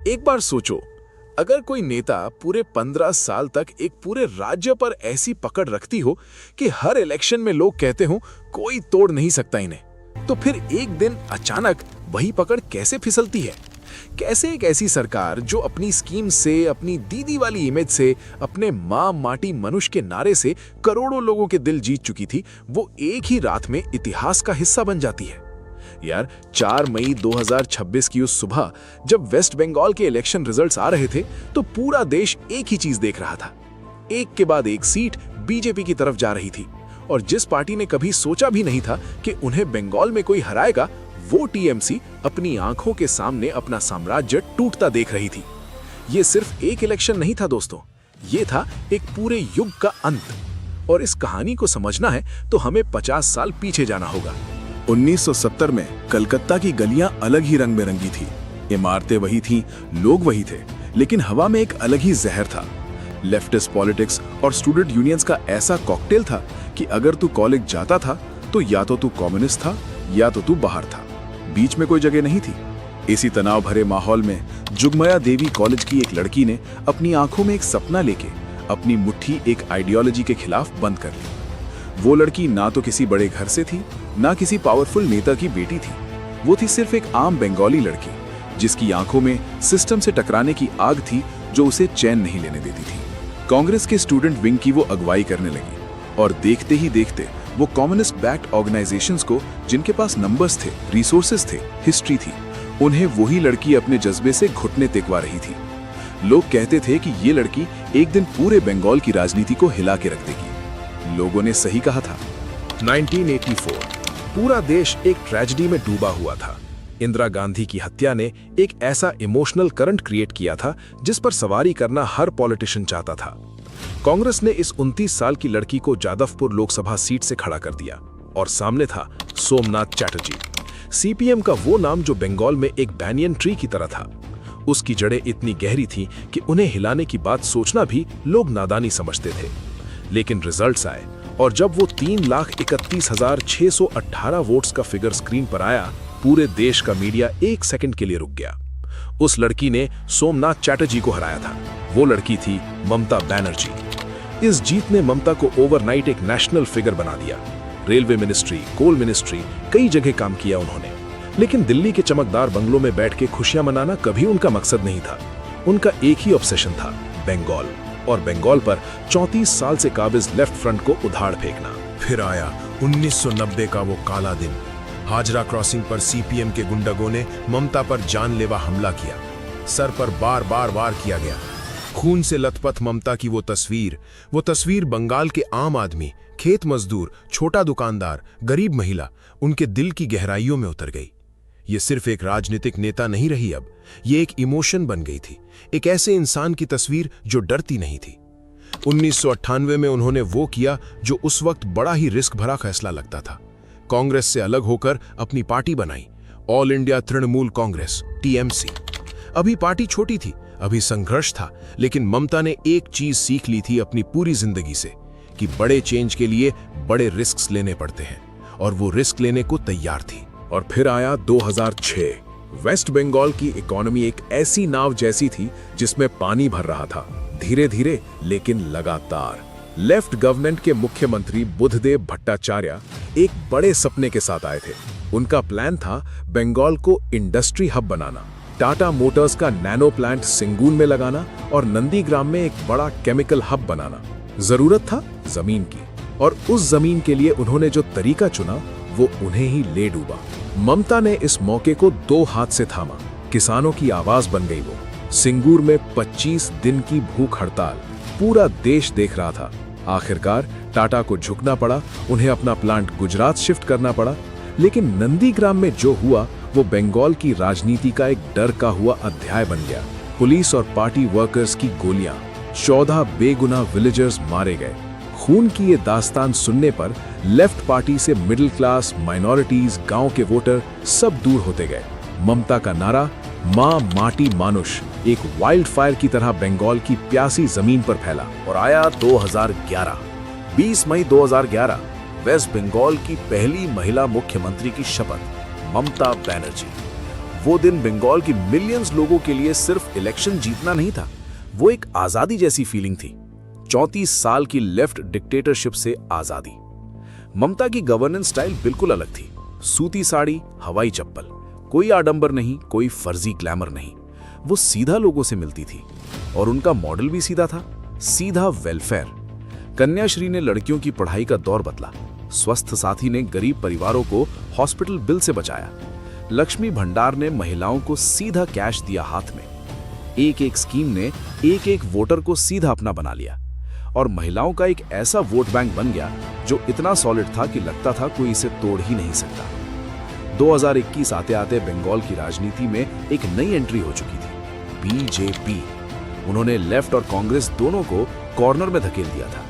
एक बार सोचो, अगर कोई नेता पूरे 15 साल तक एक पूरे राज्य पर ऐसी पकड़ रखती हो कि हर इलेक्शन में लोग कहते हो कोई तोड़ नहीं सकता इन्हें, तो फिर एक दिन अचानक वही पकड़ कैसे फिसलती है? कैसे एक ऐसी सरकार जो अपनी स्कीम से, अपनी दीदी वाली इमेज से, अपने माँ माटी मनुष्य के नारे से करोड़ों लोगों के दिल जीत चुकी थी, वो एक ही रात में इतिहास का हिस्सा बन जाती है? यार, 4 मई 2026 की उस सुबह जब वेस्ट बंगाल के इलेक्शन रिजल्ट्स आ रहे थे, तो पूरा देश एक ही चीज देख रहा था। एक के बाद एक सीट बीजेपी की तरफ जा रही थी, और जिस पार्टी ने कभी सोचा भी नहीं था कि उन्हें बंगाल में कोई हराएगा, वो टीएमसी अपनी आंखों के सामने अपना साम्राज्य टूटता देख रही थी। ये सिर्फ एक इलेक्शन नहीं था दोस्तों, ये था एक पूरे युग का अंत। और इस कहानी को समझना है तो हमें 50 साल पीछे जाना होगा। 1970 में कलकत्ता की गलियां अलग ही रंग में रंगी थी। इमारतें वही थीं, लोग वही थे, लेकिन हवा में एक अलग ही जहर था। लेफ्टिस्ट पॉलिटिक्स और स्टूडेंट यूनियंस का ऐसा कॉकटेल था कि अगर तू कॉलेज जाता था तो या तो तू कम्युनिस्ट था या तो तू बाहर था, बीच में कोई जगह नहीं थी। इसी तनाव भरे माहौल में जुगमया देवी कॉलेज की एक लड़की ने अपनी आंखों में एक सपना लेके अपनी मुट्ठी एक आइडियोलॉजी के खिलाफ बंद कर ली। वो लड़की ना तो किसी बड़े घर से थी, ना किसी पावरफुल नेता की बेटी थी। वो थी सिर्फ एक आम बंगाली लड़की जिसकी आंखों में सिस्टम से टकराने की आग थी जो उसे चैन नहीं लेने देती थी। कांग्रेस के स्टूडेंट विंग की वो अगुवाई करने लगी, और देखते ही देखते वो कम्युनिस्ट बैक्ड ऑर्गेनाइजेशंस को, जिनके पास नंबर्स थे, रिसोर्सेज थे, हिस्ट्री थी, उन्हें वही लड़की अपने जज्बे से घुटने टेकवा रही थी। लोग कहते थे कि ये लड़की एक दिन पूरे बंगाल की राजनीति को हिला के रख देगी। लोगों ने सही कहा था। 1984 पूरा देश एक ट्रेजेडी में डूबा हुआ था। इंदिरा गांधी की हत्या ने एक ऐसा इमोशनल करंट क्रिएट किया था जिस पर सवारी करना हर पॉलिटिशियन चाहता था। कांग्रेस ने इस 29 साल की लड़की को जादवपुर लोकसभा सीट से खड़ा कर दिया, और सामने था सोमनाथ चैटर्जी। सीपीएम का वो नाम जो बंगाल में एक बैनियन ट्री की तरह था। उसकी जड़ें इतनी गहरी थीं कि उन्हें हिलाने की बात सोचना भी लोग नादानी समझते थे। लेकिन रिजल्ट्स आए, और जब वो 3,31,618 वोट्स का फिगर स्क्रीन पर आया, पूरे देश का मीडिया एक सेकंड के लिए रुक गया। उस लड़की ने सोमनाथ चैटर्जी को हराया था। वो लड़की थी ममता बनर्जी। इस जीत ने ममता को ओवरनाइट एक नेशनल फिगर बना दिया। रेलवे मिनिस्ट्री, कोल मिनिस्ट्री, कई जगह काम किया उन्होंने। लेकिन दिल्ली के चमकदार बंगलों में बैठ के खुशियां मनाना कभी उनका मकसद नहीं था। उनका एक ही ऑब्सेशन था, बंगाल, और बंगाल पर 34 साल से काबिज लेफ्ट फ्रंट को उधाड़ फेंकना। फिर आया 1990 का वो काला दिन। हाजरा क्रॉसिंग पर सीपीएम के गुंडों ने ममता पर जानलेवा हमला किया। सर पर बार बार वार किया गया। खून से लथपथ ममता की वो तस्वीर बंगाल के आम आदमी, खेत मजदूर, छोटा दुकानदार, गरीब महिला, उनके दिल की गहराइयों में उतर गई। ये सिर्फ एक राजनीतिक नेता नहीं रही, अब ये एक इमोशन बन गई थी, एक ऐसे इंसान की तस्वीर जो डरती नहीं थी। 1998 में उन्होंने वो किया जो उस वक्त बड़ा ही रिस्क भरा फैसला लगता था। कांग्रेस से अलग होकर अपनी पार्टी बनाई, all India Trinamool Congress, TMC. अभी पार्टी छोटी थी, अभी संघर्ष था, लेकिन ममता ने एक चीज सीख ली थी अपनी पूरी जिंदगी से, कि बड़े चेंज के लिए बड़े रिस्क लेने पड़ते हैं, और वो रिस्क लेने को तैयार थी। और फिर आया 2006। वेस्ट बंगाल की इकोनॉमी एक ऐसी नाव जैसी थी जिसमें पानी भर रहा था, धीरे धीरे लेकिन लगातार। लेफ्ट गवर्नमेंट के मुख्यमंत्री बुद्धदेव भट्टाचार्य एक बड़े सपने के साथ आए थे। उनका प्लान था बंगाल को इंडस्ट्री हब बनाना, टाटा मोटर्स का नैनो प्लांट सिंगून में लगाना, और नंदीग्राम में एक बड़ा केमिकल हब बनाना। जरूरत था जमीन की, और उस जमीन के लिए उन्होंने जो तरीका चुना वो उन्हें ही ले डूबा। ममता ने इस मौके को 2 हाथ से थामा। किसानों की आवाज बन गई वो। सिंगूर में 25 दिन की भूख हड़ताल, पूरा देश देख रहा था। आखिरकार टाटा को झुकना पड़ा, उन्हें अपना प्लांट गुजरात शिफ्ट करना पड़ा। लेकिन नंदीग्राम में जो हुआ वो बंगाल की राजनीति का एक डर का हुआ अध्याय बन गया। पुलिस और पार्टी वर्कर्स की गोलियां, 14 बेगुनाह विलेजर्स मारे गए। खून की ये दास्तान सुनने पर लेफ्ट पार्टी से मिडिल क्लास, माइनॉरिटीज, गांव के वोटर सब दूर होते गए। ममता का नारा मां माटी मानुष एक वाइल्ड फायर की तरह बंगाल की प्यासी जमीन पर फैला। और आया 2011। 20 मई 2011 वेस्ट बंगाल की पहली महिला मुख्यमंत्री की शपथ, ममता बनर्जी। वो दिन बंगाल की मिलियंस लोगों के लिए सिर्फ इलेक्शन जीतना नहीं था, वो एक आजादी जैसी फीलिंग थी। 34 साल की लेफ्ट डिक्टेटरशिप से आजादी। ममता की गवर्नेंस स्टाइल बिल्कुल अलग थी। सूती साड़ी, हवाई चप्पल, कोई आडंबर नहीं, कोई फर्जी ग्लैमर नहीं। वो सीधा लोगों से मिलती थी और उनका मॉडल भी सीधा था, सीधा वेलफेयर। कन्याश्री ने लड़कियों की पढ़ाई का दौर बदला। स्वस्थ साथी ने गरीब परिवारों को हॉस्पिटल बिल से बचाया। लक्ष्मी भंडार ने महिलाओं को सीधा कैश दिया हाथ में। एक एक स्कीम ने एक एक वोटर को सीधा अपना बना लिया और महिलाओं का एक ऐसा वोट बैंक बन गया जो इतना सॉलिड था कि लगता था कोई इसे तोड़ ही नहीं सकता। 2021 आते आते बंगाल की राजनीति में एक नई एंट्री हो चुकी थी, बीजेपी। उन्होंने लेफ्ट और कांग्रेस दोनों को कॉर्नर में धकेल दिया था।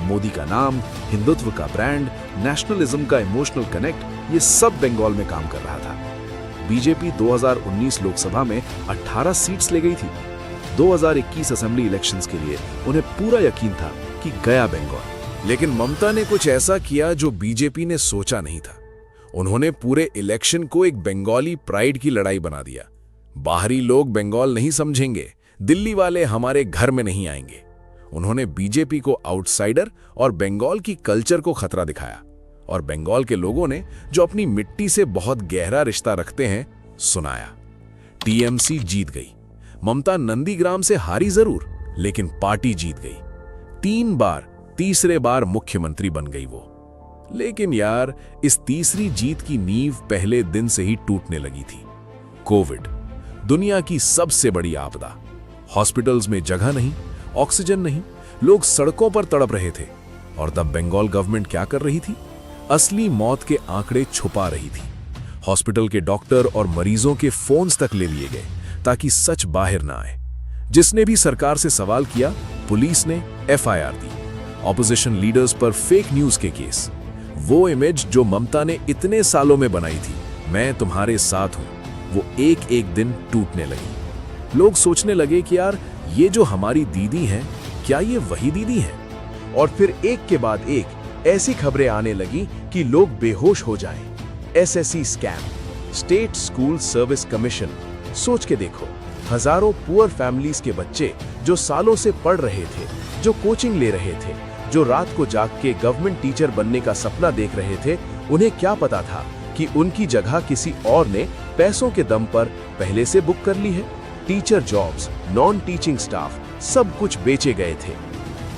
मोदी का नाम, हिंदुत्व का ब्रांड, नेशनलिज्म का इमोशनल कनेक्ट, ये सब बंगाल में काम कर रहा था। बीजेपी 2019 लोकसभा में 18 सीट्स ले गई थी। 2021 असेंबली इलेक्शंस के लिए उन्हें पूरा यकीन था कि गया बंगाल। लेकिन ममता ने कुछ ऐसा किया जो बीजेपी ने सोचा नहीं था। उन्होंने पूरे इलेक्शन को एक बंगाली प्राइड की लड़ाई बना दिया। बाहरी लोग बंगाल नहीं समझेंगे, दिल्ली वाले हमारे घर में नहीं आएंगे। उन्होंने बीजेपी को आउटसाइडर और बंगाल की कल्चर को खतरा दिखाया और बंगाल के लोगों ने, जो अपनी मिट्टी से बहुत गहरा रिश्ता रखते हैं, सुनाया। टीएमसी जीत गई। ममता नंदीग्राम से हारी जरूर, लेकिन पार्टी जीत गई। 3 बार, तीसरे बार मुख्यमंत्री बन गई वो। लेकिन यार, इस तीसरी जीत की नींव पहले दिन से ही टूटने लगी थी। कोविड, दुनिया की सबसे बड़ी आपदा। हॉस्पिटल्स में जगह नहीं, ऑक्सीजन नहीं, लोग सड़कों पर तड़प रहे थे। और तब बंगाल गवर्नमेंट क्या कर रही थी? असली मौत के आंकड़े छुपा रही थी। हॉस्पिटल के डॉक्टर और मरीजों के फोन्स तक ले लिए गए ताकि सच बाहर ना आए। जिसने भी सरकार से सवाल किया, पुलिस ने एफआईआर दी। ऑपोजिशन लीडर्स पर फेक न्यूज के केस। वो इमेज जो ममता ने इतने सालों में बनाई थी, मैं तुम्हारे साथ हूं, वो एक एक दिन टूटने लगी। लोग सोचने लगे कि यार, ये जो हमारी दीदी हैं, क्या ये वही दीदी हैं? और फिर एक के बाद एक ऐसी खबरें आने लगी कि लोग बेहोश हो जाएं। SSC scam, state school service commission. सोच के देखो, हजारों पुअर फैमिलीज के बच्चे जो सालों से पढ़ रहे थे, जो कोचिंग ले रहे थे, जो रात को जाग के गवर्नमेंट टीचर बनने का सपना देख रहे थे, उन्हें क्या पता था कि उनकी जगह किसी और ने पैसों के दम पर पहले से बुक कर ली है। Teacher jobs, non teaching staff, सब कुछ बेचे गए थे।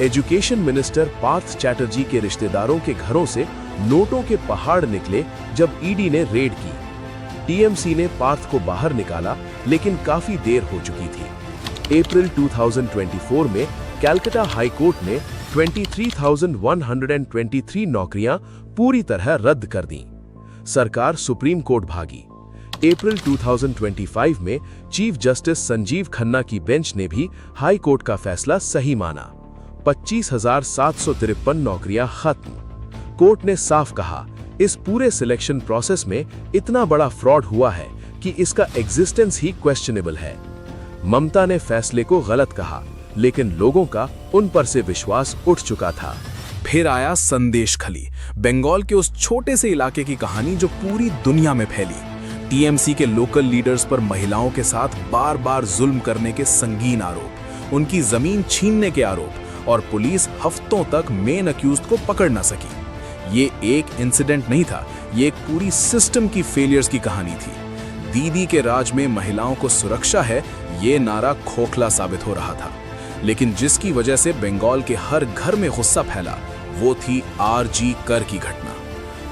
एजुकेशन मिनिस्टर पार्थ चैटर्जी के रिश्तेदारों के घरों से नोटों के पहाड़ निकले जब ईडी ने रेड की। टीएमसी ने पार्थ को बाहर निकाला, लेकिन काफी देर हो चुकी थी। अप्रैल 2024 में कलकत्ता हाई कोर्ट ने 23,123 नौकरियां पूरी तरह रद्द कर दी। सरकार सुप्रीम कोर्ट भागी। अप्रैल 2025 में चीफ जस्टिस संजीव खन्ना की बेंच ने भी हाई कोर्ट का फैसला सही माना। 25,753 नौकरियां खत्म। कोर्ट ने साफ कहा, इस पूरे सिलेक्शन प्रोसेस में इतना बड़ा फ्रॉड हुआ है कि इसका एग्जिस्टेंस ही क्वेश्चनेबल है। ममता ने फैसले को गलत कहा, लेकिन लोगों का उन पर से विश्वास उठ चुका था। फिर आया संदेश खली, बंगाल के उस छोटे से इलाके की कहानी जो पूरी दुनिया में फैली। टीएमसी के लोकल लीडर्स पर महिलाओं के साथ बार बार जुल्म करने के संगीन आरोप, उनकी जमीन छीनने के आरोप, और पुलिस हफ्तों तक मेन अक्यूज्ड को पकड़ ना सकी। ये एक इंसिडेंट नहीं था, ये एक पूरी सिस्टम की फेलियर्स की कहानी थी। दीदी के राज में महिलाओं को सुरक्षा है, ये नारा खोखला साबित हो रहा था। लेकिन जिसकी वजह से बंगाल के हर घर में गुस्सा फैला, वो थी आरजी कर की घटना।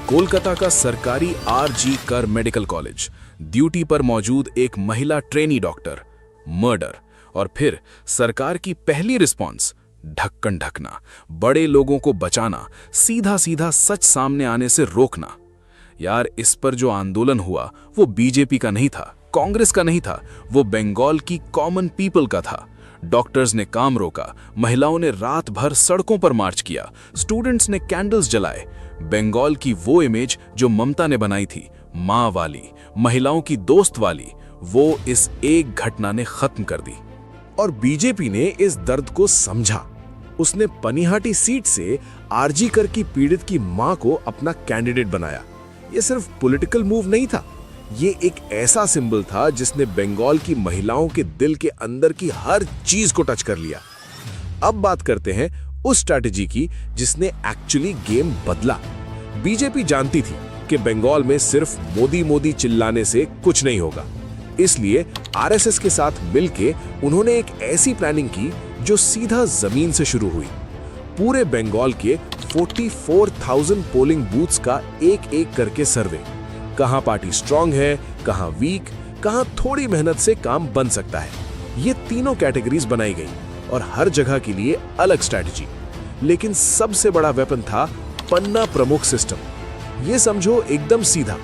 कोलकाता का सरकारी आरजी कर मेडिकल कॉलेज, ड्यूटी पर मौजूद एक महिला ट्रेनी डॉक्टर, मर्डर। और फिर सरकार की पहली रिस्पॉन्स, ढक्कन ढकना, बड़े लोगों को बचाना, सीधा सीधा सच सामने आने से रोकना। यार, इस पर जो आंदोलन हुआ वो बीजेपी का नहीं था, कांग्रेस का नहीं था, वो बंगाल की कॉमन पीपल का था। डॉक्टर्स ने काम रोका, महिलाओं ने रात भर सड़कों पर मार्च किया, स्टूडेंट्स ने कैंडल्स जलाए। बंगाल की वो इमेज जो ममता ने बनाई थी, माँ वाली, महिलाओं की दोस्त वाली, वो इस एक घटना ने खत्म कर दी। और बीजेपी ने इस दर्द को समझा। उसने पनिहाटी सीट से आरजी कर की पीड़ित की मां को अपना कैंडिडेट बनाया। यह सिर्फ पॉलिटिकल मूव नहीं था, ये एक ऐसा सिंबल था जिसने बंगाल की महिलाओं के दिल के अंदर की हर चीज को टच कर लिया। अब बात करते हैं उस स्ट्रैटेजी की जिसने एक्चुअली गेम बदला। बीजेपी जानती थी कि बंगाल में सिर्फ मोदी मोदी चिल्लाने से कुछ नहीं होगा, इसलिए आरएसएस के साथ मिलके उन्होंने एक ऐसी प्लानिंग की जो सीधा जमीन से शुरू हुई। पूरे बंगाल के 44,000 पोलिंग बूथ्स का एक एक करके सर्वे, कहां पार्टी स्ट्रांग है, कहां वीक, कहां थोड़ी मेहनत से काम बन सकता है, ये तीनों कैटेगरीज बनाई गई और हर जगह के लिए अलग स्ट्रैटेजी। लेकिन सबसे बड़ा वेपन था पन्ना प्रमुख सिस्टम। ये समझो एकदम सीधा,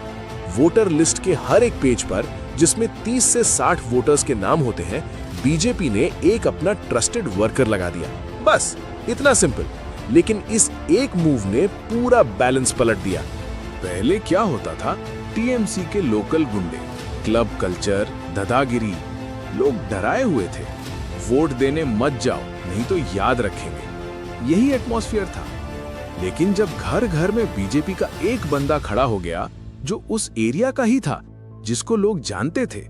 वोटर लिस्ट के हर एक पेज पर जिसमें 30 से 60 वोटर्स के नाम होते हैं, बीजेपी ने एक अपना ट्रस्टेड वर्कर लगा दिया। बस इतना सिंपल, लेकिन इस एक मूव ने पूरा बैलेंस पलट दिया। पहले क्या होता था, टीएमसी के लोकल गुंडे, क्लब कल्चर, दादागिरी, लोग डराए हुए थे, वोट देने मत जाओ नहीं तो याद रखेंगे, यही एटमॉस्फेयर था। लेकिन जब घर घर में बीजेपी का एक बंदा खड़ा हो गया जो उस एरिया का ही था, जिसको लोग जानते थे,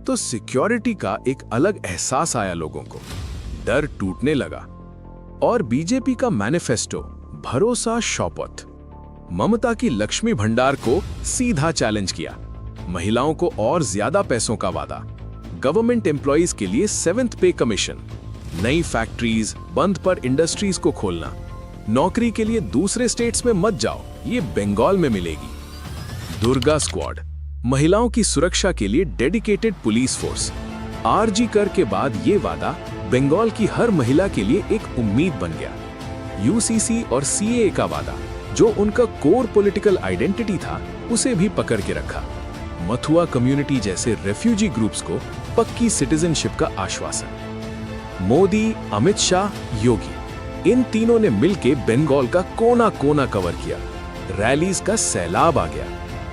तो सिक्योरिटी का एक अलग एहसास आया लोगों को, डर टूटने लगा। और बीजेपी का मैनिफेस्टो भरोसा शपथ, ममता की लक्ष्मी भंडार को सीधा चैलेंज किया, महिलाओं को और ज्यादा पैसों का वादा, गवर्नमेंट एम्प्लॉइज के लिए 7th पे कमीशन, नई फैक्ट्रीज, बंद पर इंडस्ट्रीज को खोलना, नौकरी के लिए दूसरे स्टेट्स में मत जाओ, ये बंगाल में मिलेगी। दुर्गा स्क्वाड, महिलाओं की सुरक्षा के लिए डेडिकेटेड पुलिस फोर्स। आरजी कर के बाद ये वादा बंगाल की हर महिला के लिए एक उम्मीद बन गया। यूसीसी और सीएए का वादा, जो उनका कोर पॉलिटिकल आइडेंटिटी था, उसे भी पकड़ के रखा। मथुआ कम्युनिटी जैसे रेफ्यूजी ग्रुप्स को पक्की सिटीजनशिप का आश्वासन। मोदी, अमित शाह, योगी, इन तीनों ने मिलकर बंगाल का कोना कोना कवर किया। रैलीज का सैलाब आ गया।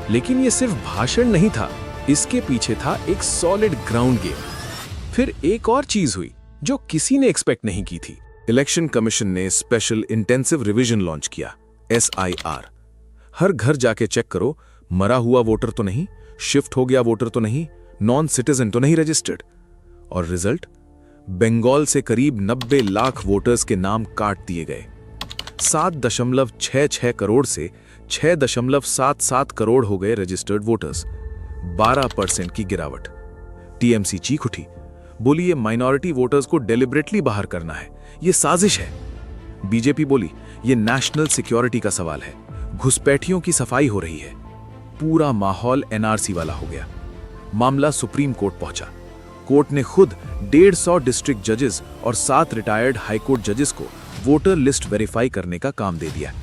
लेकिन ये सिर्फ भाषण नहीं था, इसके पीछे था एक सॉलिड ग्राउंड गेम। फिर एक और चीज हुई जो किसी ने एक्सपेक्ट नहीं की थी। इलेक्शन कमीशन ने स्पेशल इंटेंसिव रिवीजन लॉन्च किया, SIR। हर घर जाके चेक करो, मरा हुआ वोटर तो नहीं, शिफ्ट हो गया वोटर तो नहीं, नॉन सिटीजन तो नहीं रजिस्टर्ड। और रिजल्ट, बंगाल से करीब 90 लाख वोटर्स के नाम काट दिए गए। 7.66 करोड़ से 6.77 करोड़ हो गए रजिस्टर्ड वोटर्स, 12% की गिरावट। टीएमसी चीख उठी, बोली ये माइनॉरिटी वोटर्स को डेलिबरेटली बाहर करना है, ये साजिश है। बीजेपी बोली ये नेशनल सिक्योरिटी का सवाल है, घुसपैठियों की सफाई हो रही है। पूरा माहौल एनआरसी वाला हो गया। मामला सुप्रीम कोर्ट पहुंचा। कोर्ट ने खुद 150 डिस्ट्रिक्ट जजेस और 7 रिटायर्ड हाईकोर्ट जजेस को वोटर लिस्ट वेरीफाई करने का काम दे दिया।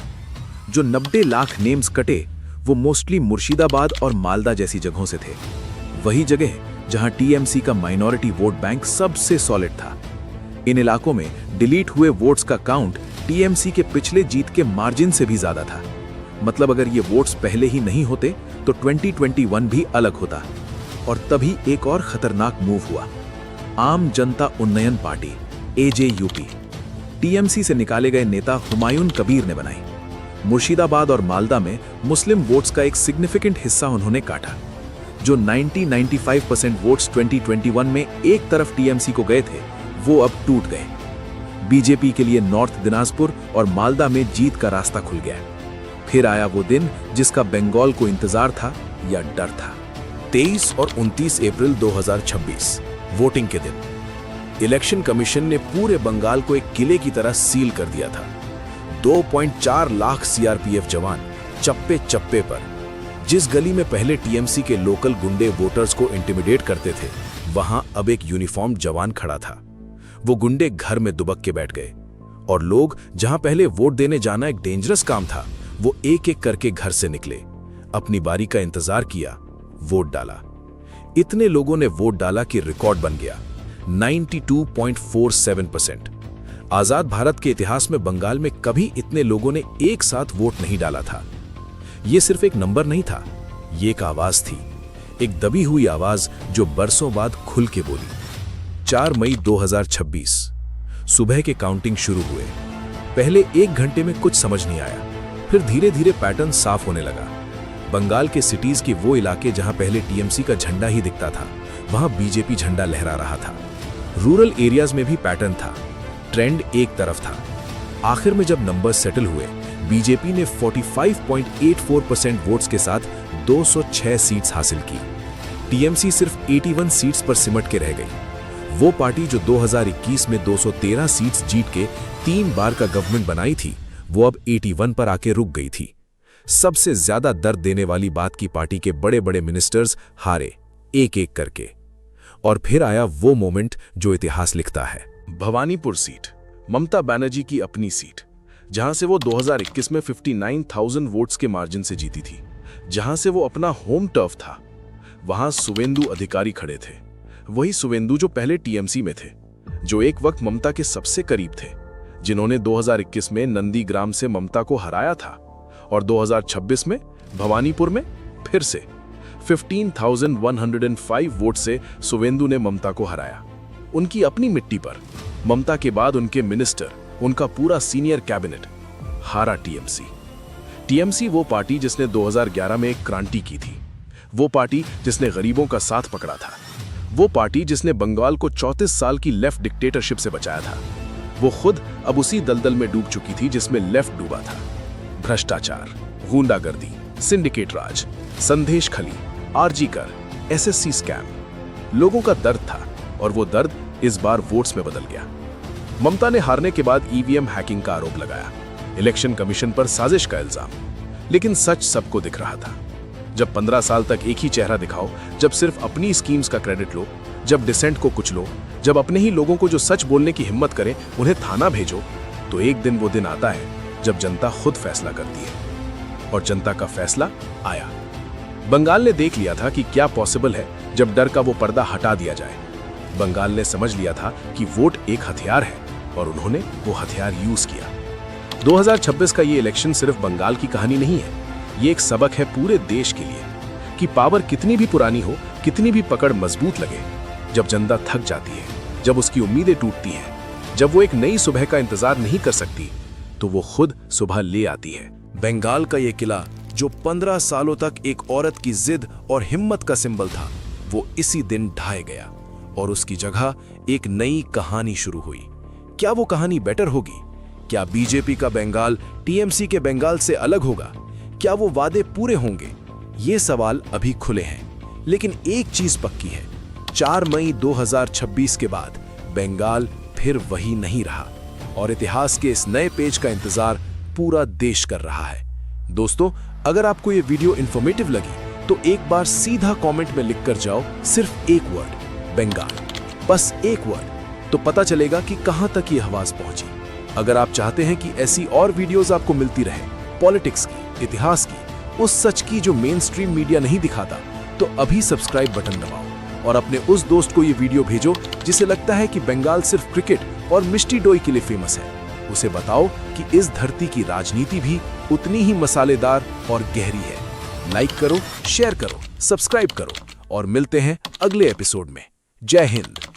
जो 90 लाख नेम्स कटे वो मोस्टली मुर्शिदाबाद और मालदा जैसी जगहों से थे, वही जगह जहां टीएमसी का माइनॉरिटी वोट बैंक सबसे सॉलिड था। इन इलाकों में डिलीट हुए वोट्स का काउंट टीएमसी के पिछले जीत के मार्जिन से भी ज्यादा था। मतलब अगर ये वोट्स पहले ही नहीं होते तो 2021 भी अलग होता। और तभी एक और खतरनाक मूव हुआ। आम जनता उन्नयन पार्टी AJUP टीएमसी से निकाले गए नेता हुमायूं कबीर ने बनाई। मुर्शिदाबाद और मालदा में मुस्लिम वोट्स का एक सिग्निफिकेंट हिस्सा उन्होंने काटा। जो 90-95% वोट्स 2021 में एक तरफ टीएमसी को गए थे, वो अब टूट गए। बीजेपी के लिए नॉर्थ दिनाजपुर और मालदा में जीत का रास्ता खुल गया। फिर आया वो दिन जिसका बंगाल को इंतजार था या डर था। 23 और 29 अप्रैल 2026 वोटिंग के दिन इलेक्शन कमीशन ने पूरे बंगाल को एक किले की तरह सील कर दिया था। 2.4 लाख सीआरपीएफ जवान चप्पे चप्पे पर। जिस गली में पहले टीएमसी के लोकल गुंडे वोटर्स को इंटिमिडेट करते थे, वहां अब एक यूनिफॉर्म जवान खड़ा था। वो गुंडे घर में दुबक के बैठ गए और लोग जहां पहले वोट देने जाना एक डेंजरस काम था, वो एक एक करके घर से निकले, अपनी बारी का इंतजार किया, वोट डाला। इतने लोगों ने वोट डाला कि रिकॉर्ड बन गया, 92.47%। आजाद भारत के इतिहास में बंगाल में कभी इतने लोगों ने एक साथ वोट नहीं डाला था। यह सिर्फ एक नंबर नहीं था, ये एक आवाज थी, एक दबी हुई आवाज जो बरसों बाद खुल के बोली। 4 मई 2026 सुबह के काउंटिंग शुरू हुए। पहले 1 घंटे में कुछ समझ नहीं आया, फिर धीरे धीरे पैटर्न साफ होने लगा। बंगाल के सिटीज के वो इलाके जहां पहले टीएमसी का झंडा ही दिखता था, वहां बीजेपी झंडा लहरा रहा था। रूरल एरियाज में भी पैटर्न था, ट्रेंड एक तरफ था। आखिर में जब नंबर सेटल हुए, बीजेपी ने 45.84% वोट्स के साथ 206 सीट्स हासिल की। टीएमसी सिर्फ 81 सीट्स पर सिमट के रह गई। वो पार्टी जो 2021 में 213 सीट्स जीत के 3 बार का गवर्नमेंट बनाई थी, वो अब 81 पर आके रुक गई थी। सबसे ज्यादा दर्द देने वाली बात की पार्टी के बड़े बड़े मिनिस्टर्स हारे, एक एक करके। और फिर आया वो मोमेंट जो इतिहास लिखता है। भवानीपुर सीट, ममता बनर्जी की अपनी सीट, जहां से वो 2021 में 59,000 वोट्स के मार्जिन से जीती थी, जहां से वो अपना होम टर्फ था। वहां सुवेंदु अधिकारी खड़े थे, वही सुवेंदु जो पहले टीएमसी में थे, जो एक वक्त ममता के सबसे करीब थे, जिन्होंने 2021 में नंदीग्राम से ममता को हराया था और 2026 में भवानीपुर में फिर से 15,105 वोट से सुवेंदु ने ममता को हराया। उनकी अपनी मिट्टी पर ममता के बाद उनके मिनिस्टर, उनका पूरा सीनियर कैबिनेट हारा टीएमसी। टीएमसी वो पार्टी जिसने 2011 में एक क्रांति की थी, वो पार्टी जिसने गरीबों का साथ पकड़ा था, वो पार्टी जिसने बंगाल को 34 साल की लेफ्ट डिक्टेटरशिप से बचाया था। वो खुद अब उसी दलदल में डूब चुकी थी जिसमें लेफ्ट डूबा था। भ्रष्टाचार, गुंडागर्दी, सिंडिकेट राज, संदेश खली, आरजी कर, एसएससी स्कैम। लोगों का दर्द था और वो दर्द इस बार वोट्स में बदल गया। ममता ने हारने के बाद ईवीएम हैकिंग का आरोप लगाया, इलेक्शन कमीशन पर साजिश का इल्जाम। लेकिन सच सबको दिख रहा था। जब 15 साल तक एक ही चेहरा दिखाओ, जब सिर्फ अपनी स्कीम्स का क्रेडिट लो, जब डिसेंट को कुचलो, जब अपने ही लोगों को जो सच बोलने की हिम्मत करें उन्हें थाना भेजो, तो एक दिन वो दिन आता है जब जनता खुद फैसला करती है। और जनता का फैसला आया। बंगाल ने देख लिया था कि क्या पॉसिबल है जब डर का वो पर्दा हटा दिया जाए। बंगाल ने समझ लिया था कि वोट एक हथियार है और उन्होंने वो हथियार यूज किया। 2026 का ये इलेक्शन सिर्फ बंगाल की कहानी नहीं है, ये एक सबक है पूरे देश के लिए कि पावर कितनी भी पुरानी हो, कितनी भी पकड़ मजबूत लगे, जब जनता थक जाती है, जब उसकी उम्मीदें टूटती हैं, जब वो एक नई सुबह का इंतजार नहीं कर सकती, तो वो खुद सुबह ले आती है। बंगाल का ये किला जो 15 सालों तक एक औरत की जिद और हिम्मत का सिंबल था, वो इसी दिन ढाया गया और उसकी जगह एक नई कहानी शुरू हुई। क्या वो कहानी बेटर होगी? क्या बीजेपी का बंगाल टीएमसी के बंगाल से अलग होगा? क्या वो वादे पूरे होंगे? ये सवाल अभी खुले हैं, लेकिन एक चीज पक्की है, 4 मई 2026 के बाद बंगाल फिर वही नहीं रहा और इतिहास के इस नए पेज का इंतजार पूरा देश कर रहा है। दोस्तों, अगर आपको ये वीडियो इंफॉर्मेटिव लगी तो एक बार सीधा कमेंट में लिख कर जाओ सिर्फ एक वर्ड, बंगाल, बस एक वर्ड, तो पता चलेगा कि कहां तक ये आवाज पहुंची। अगर आप चाहते हैं कि ऐसी और वीडियोस आपको मिलती रहे, पॉलिटिक्स की, इतिहास की, उस सच की जो मेन स्ट्रीम मीडिया नहीं दिखाता, तो अभी सब्सक्राइब बटन दबाओ और अपने उस दोस्त को ये वीडियो भेजो जिसे लगता है कि बंगाल सिर्फ क्रिकेट और मिष्टी डोई के लिए फेमस है। उसे बताओ कि इस धरती की राजनीति भी उतनी ही मसालेदार और गहरी है। लाइक करो, शेयर करो, सब्सक्राइब करो और मिलते हैं अगले एपिसोड में। जय हिंद।